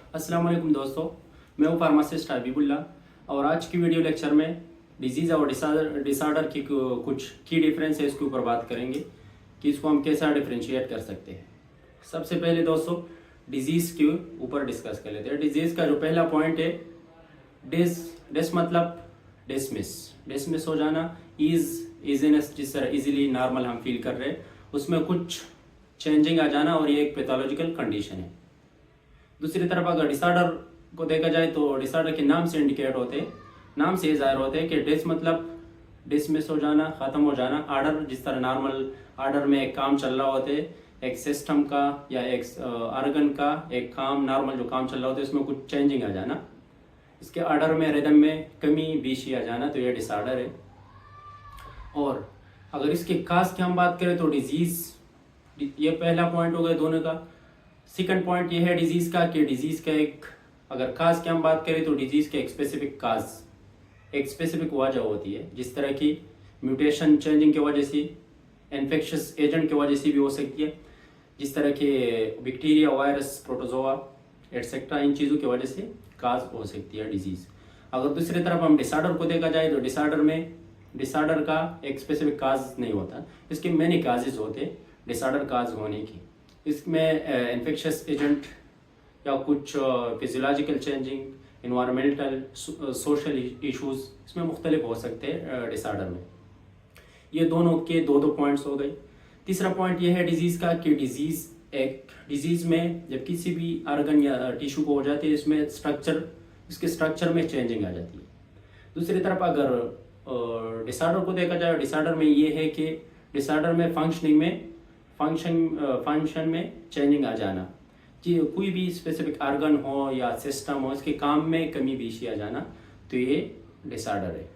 अस्सलाम वालेकुम दोस्तों, मैं हूँ फार्मासिस्ट हबीबुल्ला और आज की वीडियो लेक्चर में डिजीज़ और डिसऑर्डर की कुछ की डिफरेंस है इसके ऊपर बात करेंगे कि इसको हम कैसा डिफ्रेंशिएट कर सकते हैं। सबसे पहले दोस्तों डिजीज़ के ऊपर डिस्कस कर लेते हैं। डिजीज़ का जो पहला पॉइंट है डिस मतलब डिसमिस डिसमिस हो जाना, इजीनेस जिस तरह इजीली नॉर्मल हम फील कर रहे हैं उसमें कुछ चेंजिंग आ जाना और ये एक पैथोलॉजिकल कंडीशन है। दूसरी तरफ अगर डिसऑर्डर को देखा जाए तो डिसऑर्डर के नाम से इंडिकेट होते हैं, नाम से जाहिर होते हैं कि डिस मतलब डिसमिस हो जाना, ख़त्म हो जाना। आर्डर जिस तरह नॉर्मल आर्डर में एक काम चल रहा होते है, एक सिस्टम का या एक ऑर्गन का एक काम नॉर्मल जो काम चल रहा होता है उसमें कुछ चेंजिंग आ जाना, इसके आर्डर में रिदम में कमी बीशी आ जाना, तो ये डिसऑर्डर है। और अगर इसके काज की हम बात करें तो डिजीज़, ये पहला पॉइंट हो गया दोनों का। सेकंड पॉइंट ये है डिजीज़ का कि डिजीज़ का एक अगर काज की हम बात करें तो डिजीज़ के एक स्पेसिफिक काज, एक स्पेसिफिक वजह होती है, जिस तरह की म्यूटेशन चेंजिंग की वजह से, इन्फेक्शस एजेंट की वजह से भी हो सकती है, जिस तरह के बैक्टीरिया, वायरस, प्रोटोजोआ एटसेट्रा, इन चीज़ों की वजह से काज हो सकती है डिजीज़। अगर दूसरी तरफ हम डिसऑर्डर को देखा जाए तो डिसऑर्डर का एक स्पेसिफिक काज नहीं होता, इसके मैनी काजेज होते हैं डिसऑर्डर काज होने की। इसमें इन्फेक्शस एजेंट या कुछ physiological changing, environmental, social issues इसमें मुख्तलिफ हो सकते हैं डिसऑर्डर में। ये दोनों के दो दो पॉइंट्स हो गए। तीसरा पॉइंट ये है डिजीज़ का कि डिजीज़ में जब किसी भी ऑर्गन या टिश्यू को हो जाती है इसमें इसके स्ट्रक्चर में चेंजिंग आ जाती है। दूसरी तरफ अगर डिसऑर्डर को देखा जाए, डिसऑर्डर में ये है कि डिसऑर्डर में फंक्शन में चेंजिंग आ जाना, कि कोई भी स्पेसिफिक ऑर्गन हो या सिस्टम हो इसके काम में कमी बेशी आ जाना, तो ये डिसऑर्डर है।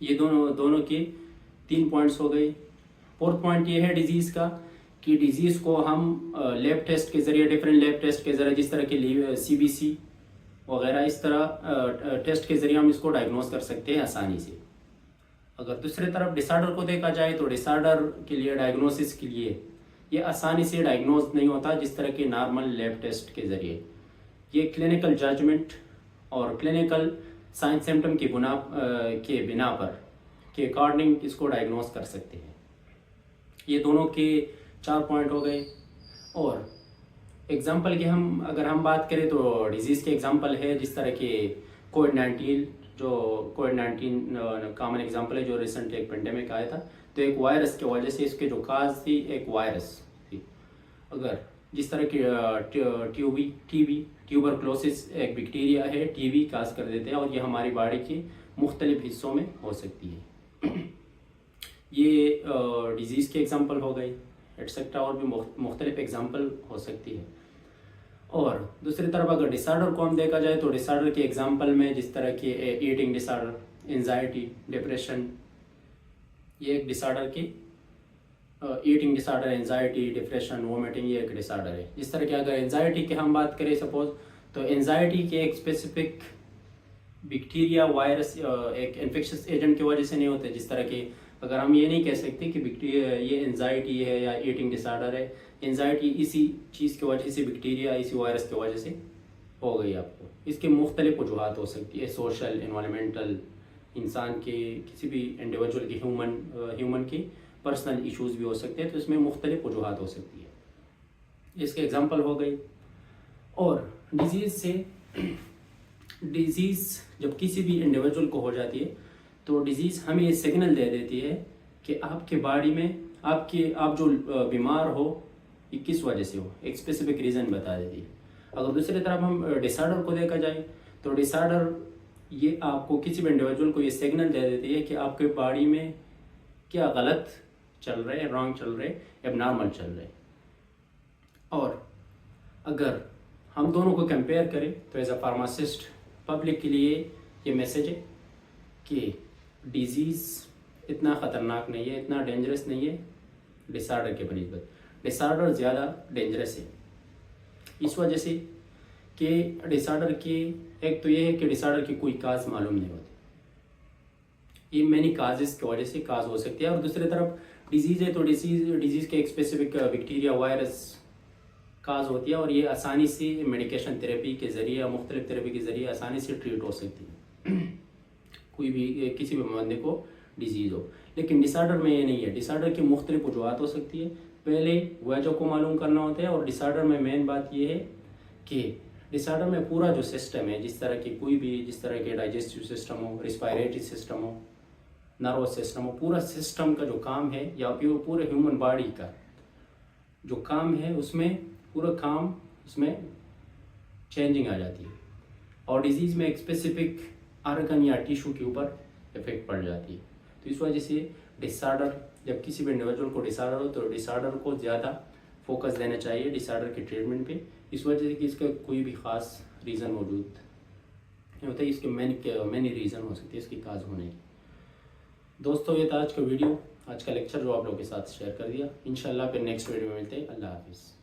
ये दोनों के 3 पॉइंट्स हो गए। फोर्थ पॉइंट ये है डिजीज़ का कि डिजीज़ को हम लैब टेस्ट के ज़रिए, डिफरेंट लैब टेस्ट के ज़रिए, जिस तरह के CBC वगैरह, इस तरह टेस्ट के ज़रिए हम इसको डायग्नोस कर सकते हैं आसानी से। अगर दूसरी तरफ डिसऑर्डर को देखा जाए तो डिसऑर्डर के लिए डायग्नोसिस के लिए ये आसानी से डायग्नोज नहीं होता जिस तरह के नॉर्मल लैब टेस्ट के ज़रिए। ये क्लिनिकल जजमेंट और क्लिनिकल साइन सिम्टम के बिना पर के अकॉर्डिंग इसको डायग्नोज कर सकते हैं। ये दोनों के 4 पॉइंट हो गए। और एग्जाम्पल की अगर हम बात करें तो डिजीज़ के एग्जाम्पल है जिस तरह के कोविड-19, जो कोविड-19 कॉमन एग्जाम्पल है जो रिसेंटली एक पेंडेमिक आया था, तो एक वायरस की वजह से इसके जो काज थी एक वायरस थी। अगर जिस तरह की ट्यूबरक्लोसिस एक बैक्टीरिया है, टीबी काज कर देते हैं और ये हमारी बॉडी के मुख्तलिफ हिस्सों में हो सकती है। ये डिजीज़ के एग्जाम्पल हो गए, एटसेट्रा और भी मुख्तलिफ एग्जाम्पल हो सकती है। और दूसरी तरफ अगर डिसऑर्डर को हम देखा जाए तो डिसऑर्डर के एग्जाम्पल में जिस तरह के ईटिंग डिसऑर्डर, एंजाइटी, डिप्रेशन, ये एक डिसऑर्डर की eating disorder, anxiety, depression, vomiting, ये एक डिसऑर्डर है। जिस तरह की अगर एंजाइटी की हम बात करें सपोज, तो एंजाइटी के एक स्पेसिफिक बैक्टीरिया, वायरस, एक इन्फेक्शस एजेंट की वजह से नहीं होते। जिस तरह की अगर हम ये नहीं कह सकते कि बैक्टीरिया ये एंजाइटी है या ईटिंग डिसऑर्डर है, एंजाइटी इसी चीज़ की वजह से, बैक्टीरिया इसी वायरस की वजह से हो गई आपको। इसके मुख्तलिफ वजूहात हो सकती है, सोशल, इन्वायरमेंटल, इंसान के किसी भी इंडिविजुअल की ह्यूमन की पर्सनल इश्यूज़ भी हो सकते हैं, तो इसमें मुख्तलिफ वजूहात हो सकती है। इसके एग्जांपल हो गई। और डिजीज़ जब किसी भी इंडिविजुअल को हो जाती है तो डिजीज़ हमें ये सिग्नल दे देती है कि आपके बॉडी में आप जो बीमार हो ये किस वजह से हो, एक स्पेसिफिक रीज़न बता देती है। अगर दूसरी तरफ हम डिसऑर्डर को देखा जाए तो डिसऑर्डर ये आपको, किसी भी इंडिविजुअल को ये सिग्नल दे देती है कि आपके बॉडी में क्या गलत चल रहा है, रॉन्ग चल रहे, एबनॉर्मल चल रहे। और अगर हम दोनों को कंपेयर करें तो एज अ फार्मासिस्ट पब्लिक के लिए ये मैसेज है कि डिजीज़ इतना ख़तरनाक नहीं है, इतना डेंजरस नहीं है डिसऑर्डर के बनिस्बत। डिसऑर्डर ज़्यादा डेंजरस है इस वजह से कि डिसऑर्डर की एक तो ये है कि डिसऑर्डर की कोई काज मालूम नहीं होती, ये मैनी काजेस की वजह से काज हो सकती है। और दूसरी तरफ डिजीज़ है तो डिजीज़ के एक स्पेसिफिक बैक्टीरिया, वायरस काज होती है और ये आसानी से मेडिकेशन थेरेपी के ज़रिए या मुख्तलिफ थेरेपी के ज़रिए आसानी से ट्रीट हो सकती है कोई भी किसी भी बंदे को डिजीज़ हो। लेकिन डिसऑर्डर में ये नहीं है। डिसऑर्डर की मुख्तलिफ वजूहत हो सकती है। पहले वजह को मालूम करना होता है। और डिसऑर्डर में मेन बात ये है कि डिसऑर्डर में पूरा जो सिस्टम है, जिस तरह के डाइजेस्टिव सिस्टम हो, रिस्पायरेटरी सिस्टम हो, नर्वस सिस्टम हो, पूरा सिस्टम का जो काम है या पूरे ह्यूमन बॉडी का जो काम है उसमें चेंजिंग आ जाती है और डिजीज़ में एक स्पेसिफिक आर्गन या टिश्यू के ऊपर इफेक्ट पड़ जाती है। तो इस वजह से डिसऑर्डर, जब किसी भी इंडिविजुअल को डिसऑर्डर हो तो डिसऑर्डर को ज़्यादा फोकस देना चाहिए डिसऑर्डर के ट्रीटमेंट पे। इस वजह से कि इसका कोई भी ख़ास रीज़न मौजूद नहीं होता है। इसके मैनी रीज़न हो सकती है इसकी काज होने की। दोस्तों ये था आज का वीडियो, आज का लेक्चर जो आप लोगों के साथ शेयर कर दिया। इंशाल्लाह फिर नेक्स्ट वीडियो में मिलते हैं। अल्लाह हाफिज़।